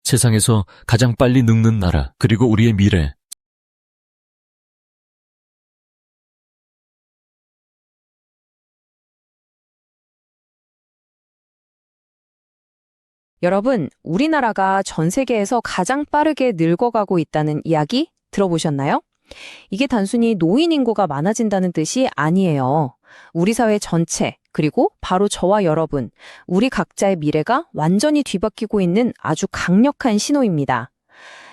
세상에서 가장 빨리 늙는 나라, 그리고 우리의 미래. 여러분, 우리나라가 전 세계에서 가장 빠르게 늙어가고 있다는 이야기 들어보셨나요? 이게 단순히 노인 인구가 많아진다는 뜻이 아니에요. 우리 사회 전체, 그리고 바로 저와 여러분, 우리 각자의 미래가 완전히 뒤바뀌고 있는 아주 강력한 신호입니다.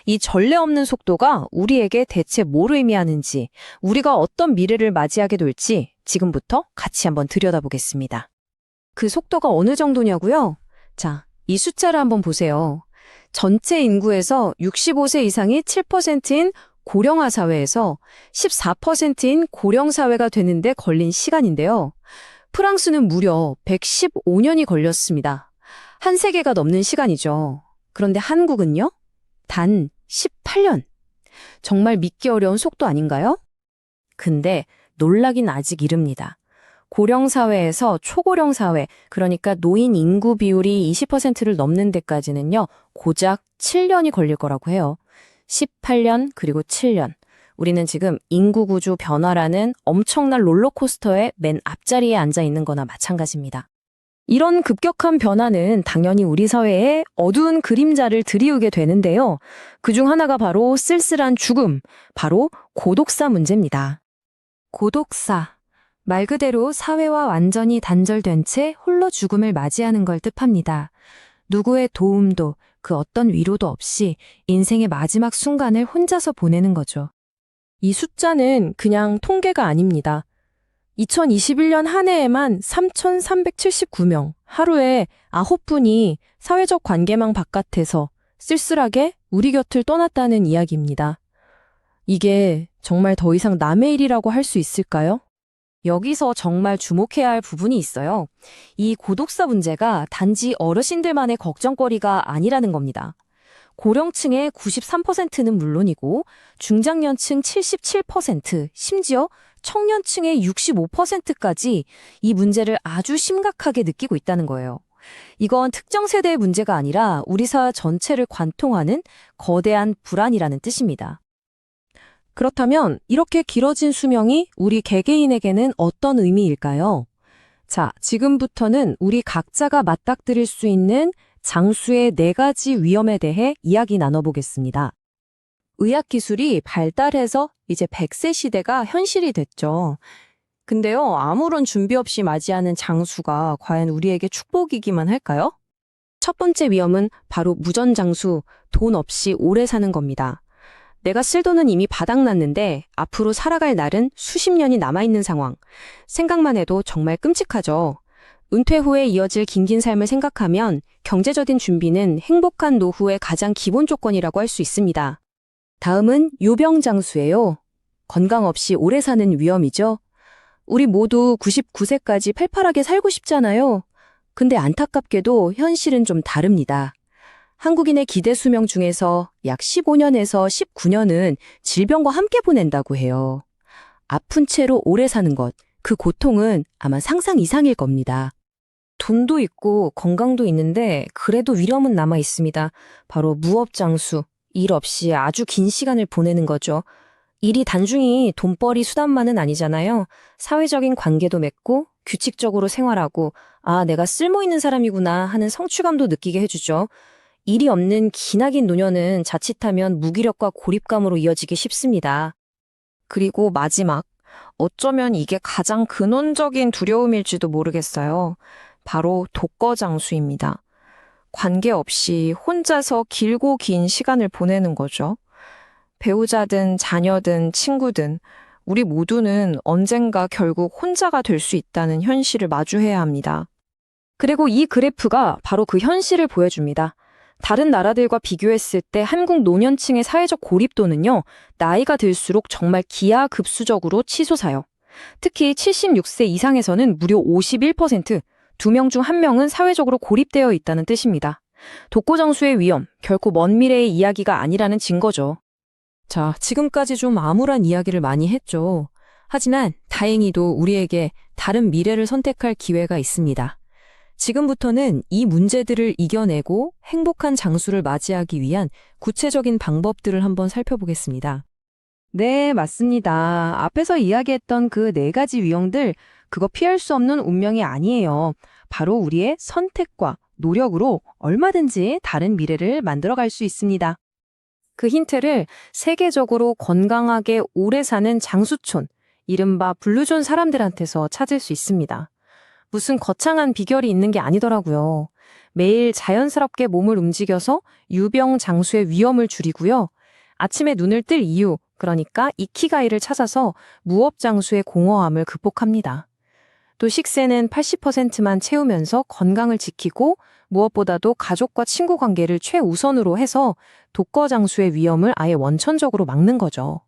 이 전례 없는 속도가 우리에게 대체 뭘 의미하는지, 우리가 어떤 미래를 맞이하게 될지 지금부터 같이 한번 들여다보겠습니다. 그 속도가 어느 정도냐고요? 자, 이 숫자를 한번 보세요. 전체 인구에서 65세 이상이 7%인 고령화 사회에서 14%인 고령 사회가 되는데 걸린 시간인데요. 프랑스는 무려 115년이 걸렸습니다. 한 세계가 넘는 시간이죠. 그런데 한국은요? 단 18년. 정말 믿기 어려운 속도 아닌가요? 근데 놀라긴 아직 이릅니다. 고령 사회에서 초고령 사회, 그러니까 노인 인구 비율이 20%를 넘는 데까지는요, 고작 7년이 걸릴 거라고 해요. 18년 그리고 7년. 우리는 지금 인구 구조 변화라는 엄청난 롤러코스터의 맨 앞자리에 앉아 있는 거나 마찬가지입니다. 이런 급격한 변화는 당연히 우리 사회에 어두운 그림자를 드리우게 되는데요. 그중 하나가 바로 쓸쓸한 죽음, 바로 고독사 문제입니다. 고독사. 말 그대로 사회와 완전히 단절된 채 홀로 죽음을 맞이하는 걸 뜻합니다. 누구의 도움도 그 어떤 위로도 없이 인생의 마지막 순간을 혼자서 보내는 거죠. 이 숫자는 그냥 통계가 아닙니다. 2021년 한 해에만 3,379명, 하루에 9분이 사회적 관계망 바깥에서 쓸쓸하게 우리 곁을 떠났다는 이야기입니다. 이게 정말 더 이상 남의 일이라고 할 수 있을까요? 여기서 정말 주목해야 할 부분이 있어요. 이 고독사 문제가 단지 어르신들만의 걱정거리가 아니라는 겁니다. 고령층의 93%는 물론이고 중장년층 77%, 심지어 청년층의 65%까지 이 문제를 아주 심각하게 느끼고 있다는 거예요. 이건 특정 세대의 문제가 아니라 우리 사회 전체를 관통하는 거대한 불안이라는 뜻입니다. 그렇다면 이렇게 길어진 수명이 우리 개개인에게는 어떤 의미일까요? 자, 지금부터는 우리 각자가 맞닥뜨릴 수 있는 장수의 4가지 위험에 대해 이야기 나눠보겠습니다. 의학기술이 발달해서 이제 100세 시대가 현실이 됐죠. 근데요, 아무런 준비 없이 맞이하는 장수가 과연 우리에게 축복이기만 할까요? 첫 번째 위험은 바로 무전장수, 돈 없이 오래 사는 겁니다. 내가 쓸 돈은 이미 바닥났는데 앞으로 살아갈 날은 수십 년이 남아있는 상황. 생각만 해도 정말 끔찍하죠. 은퇴 후에 이어질 긴긴 삶을 생각하면 경제적인 준비는 행복한 노후의 가장 기본 조건이라고 할 수 있습니다. 다음은 요병장수예요. 건강 없이 오래 사는 위험이죠. 우리 모두 99세까지 팔팔하게 살고 싶잖아요. 근데 안타깝게도 현실은 좀 다릅니다. 한국인의 기대 수명 중에서 약 15년에서 19년은 질병과 함께 보낸다고 해요. 아픈 채로 오래 사는 것, 그 고통은 아마 상상 이상일 겁니다. 돈도 있고 건강도 있는데 그래도 위험은 남아 있습니다. 바로 무업장수, 일 없이 아주 긴 시간을 보내는 거죠. 일이 단순히 돈벌이 수단만은 아니잖아요. 사회적인 관계도 맺고 규칙적으로 생활하고 아, 내가 쓸모 있는 사람이구나 하는 성취감도 느끼게 해주죠. 일이 없는 기나긴 노년은 자칫하면 무기력과 고립감으로 이어지기 쉽습니다. 그리고 마지막, 어쩌면 이게 가장 근원적인 두려움일지도 모르겠어요. 바로 독거장수입니다. 관계없이 혼자서 길고 긴 시간을 보내는 거죠. 배우자든 자녀든 친구든 우리 모두는 언젠가 결국 혼자가 될 수 있다는 현실을 마주해야 합니다. 그리고 이 그래프가 바로 그 현실을 보여줍니다. 다른 나라들과 비교했을 때 한국 노년층의 사회적 고립도는요, 나이가 들수록 정말 기하급수적으로 치솟아요. 특히 76세 이상에서는 무려 51%, 2명 중 1명은 사회적으로 고립되어 있다는 뜻입니다. 독거장수의 위험, 결코 먼 미래의 이야기가 아니라는 증거죠. 자, 지금까지 좀 암울한 이야기를 많이 했죠. 하지만 다행히도 우리에게 다른 미래를 선택할 기회가 있습니다. 지금부터는 이 문제들을 이겨내고 행복한 장수를 맞이하기 위한 구체적인 방법들을 한번 살펴보겠습니다. 네, 맞습니다. 앞에서 이야기했던 그 네 가지 유형들, 그거 피할 수 없는 운명이 아니에요. 바로 우리의 선택과 노력으로 얼마든지 다른 미래를 만들어갈 수 있습니다. 그 힌트를 세계적으로 건강하게 오래 사는 장수촌, 이른바 블루존 사람들한테서 찾을 수 있습니다. 무슨 거창한 비결이 있는 게 아니더라고요. 매일 자연스럽게 몸을 움직여서 유병 장수의 위험을 줄이고요. 아침에 눈을 뜰 이유, 그러니까 이키가이를 찾아서 무업 장수의 공허함을 극복합니다. 또 식세는 80%만 채우면서 건강을 지키고 무엇보다도 가족과 친구 관계를 최우선으로 해서 독거 장수의 위험을 아예 원천적으로 막는 거죠.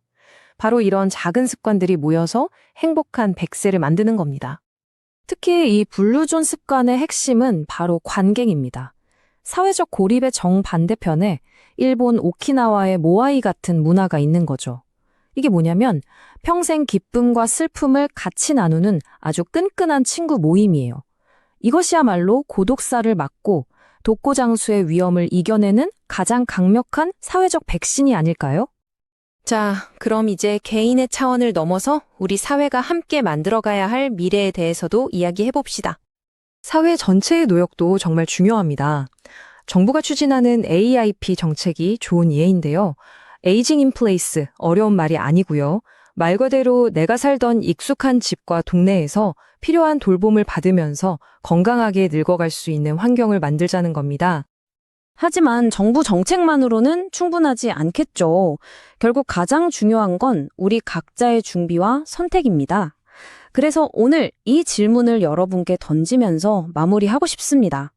바로 이런 작은 습관들이 모여서 행복한 100세를 만드는 겁니다. 특히 이 블루존 습관의 핵심은 바로 관객입니다. 사회적 고립의 정반대편에 일본 오키나와의 모아이 같은 문화가 있는 거죠. 이게 뭐냐면 평생 기쁨과 슬픔을 같이 나누는 아주 끈끈한 친구 모임이에요. 이것이야말로 고독사를 막고 독고장수의 위험을 이겨내는 가장 강력한 사회적 백신이 아닐까요? 자, 그럼 이제 개인의 차원을 넘어서 우리 사회가 함께 만들어가야 할 미래에 대해서도 이야기해봅시다. 사회 전체의 노력도 정말 중요합니다. 정부가 추진하는 AIP 정책이 좋은 예인데요. 에이징 인 플레이스, 어려운 말이 아니고요. 말 그대로 내가 살던 익숙한 집과 동네에서 필요한 돌봄을 받으면서 건강하게 늙어갈 수 있는 환경을 만들자는 겁니다. 하지만 정부 정책만으로는 충분하지 않겠죠. 결국 가장 중요한 건 우리 각자의 준비와 선택입니다. 그래서 오늘 이 질문을 여러분께 던지면서 마무리하고 싶습니다.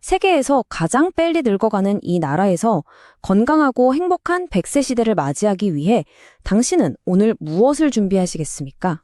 세계에서 가장 빨리 늙어가는 이 나라에서 건강하고 행복한 100세 시대를 맞이하기 위해 당신은 오늘 무엇을 준비하시겠습니까?